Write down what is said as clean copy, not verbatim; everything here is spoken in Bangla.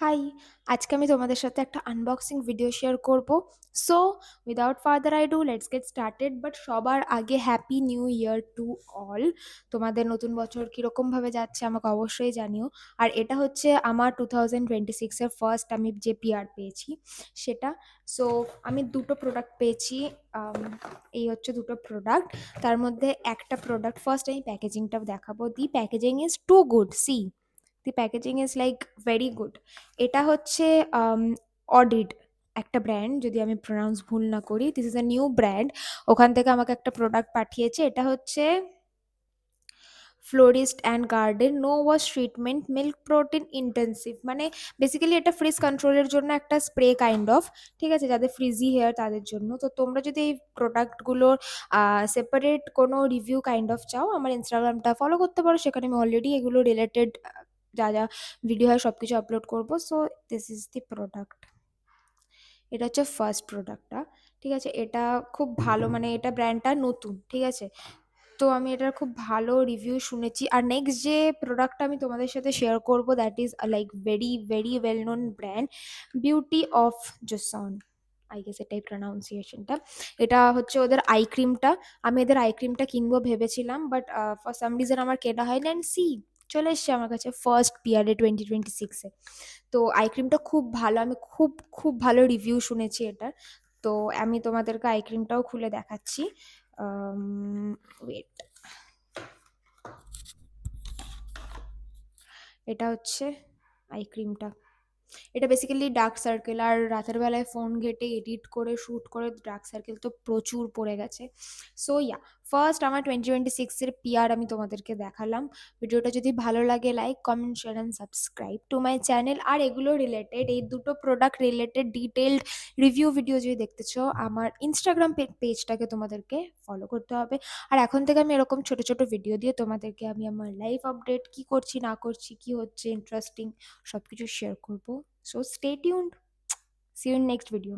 হাই! আজকে আমি তোমাদের সাথে একটা আনবক্সিং ভিডিও শেয়ার করব। So without further I do let's get started. But সবার আগে happy new year to all. তোমাদের নতুন বছর কীরকমভাবে যাচ্ছে আমাকে অবশ্যই জানিও। আর এটা হচ্ছে আমার 2026 এর ফার্স্ট আমি যে পিআর পেয়েছি সেটা। সো আমি দুটো প্রোডাক্ট পেয়েছি। এই হচ্ছে দুটো প্রোডাক্ট। তার মধ্যে একটা প্রোডাক্ট ফার্স্ট আমি প্যাকেজিংটা দেখাবো। The packaging is too good, see the packaging is like very good. এটা হচ্ছে অডিড একটা ব্র্যান্ড, যদি আমি প্রোনাউন্স ভুল না করি। This is a new brand. ওখান থেকে আমাকে একটা প্রোডাক্ট পাঠিয়েছে। এটা হচ্ছে florist and garden no wash treatment milk protein intensive. মানে বেসিক্যালি এটা ফ্রিজ কন্ট্রোলের জন্য একটা স্প্রে কাইন্ড অফ, ঠিক আছে, যাদের ফ্রিজি হেয়ার তাদের জন্য। তো তোমরা যদি এই প্রোডাক্টগুলোর সেপারেট কোনো রিভিউ কাইন্ড অফ চাও, আমার ইনস্টাগ্রামটা ফলো করতে পারো। সেখানে আমি অলরেডি এগুলো রিলেটেড যা যা ভিডিও হয় সব কিছু আপলোড করবো। So this is the product. এটা হচ্ছে ফার্স্ট প্রোডাক্টটা, ঠিক আছে। এটা খুব ভালো, মানে এটা ব্র্যান্ডটা নতুন, ঠিক আছে। তো আমি এটার খুব ভালো রিভিউ শুনেছি। আর নেক্সট যে প্রোডাক্টটা আমি তোমাদের সাথে শেয়ার করব, that is like very very well known brand, beauty of Joseon, I guess এটাই প্রনাউন্সিয়েশনটা। এটা হচ্ছে ওদের আই ক্রিমটা। আমি এদের আই ক্রিমটা কিনবো ভেবেছিলাম, বাট ফর সাম রিজন আমার কেনা হয়নি। অ্যান্ড সি চলে এসছে আমার কাছে ফার্স্ট পিআরএ 2026-এ। তো আই ক্রিমটা খুব ভালো, আমি খুব খুব ভালো রিভিউ শুনেছি এটার। তো আমি তোমাদেরকে আই ক্রিমটাও খুলে দেখাচ্ছি। ওয়েট, এটা হচ্ছে আই ক্রিমটা। এটা বেসিক্যালি ডার্ক সার্কেল, আর রাতের বেলায় ফোন ঘেটে এডিট করে শ্যুট করে ডার্ক সার্কেল তো প্রচুর পড়ে গেছে। সো ইয়া, ফার্স্ট আমার 2026-এর পিআর আমি তোমাদেরকে দেখালাম। ভিডিওটা যদি ভালো লাগে, like comment share and subscribe to my channel. আর এগুলো রিলেটেড, এই দুটো product related detailed review video যদি দেখতে চাও, আমার ইনস্টাগ্রাম পেজটাকে তোমাদেরকে ফলো করতে হবে। আর এখন থেকে আমি এরকম ছোট ছোট ভিডিও দিয়ে তোমাদেরকে আমি আমার লাইফ আপডেট, কি করছি না করছি, কি হচ্ছে ইন্টারেস্টিং, সব কিছু শেয়ার করবো। So stay tuned. See you in next video.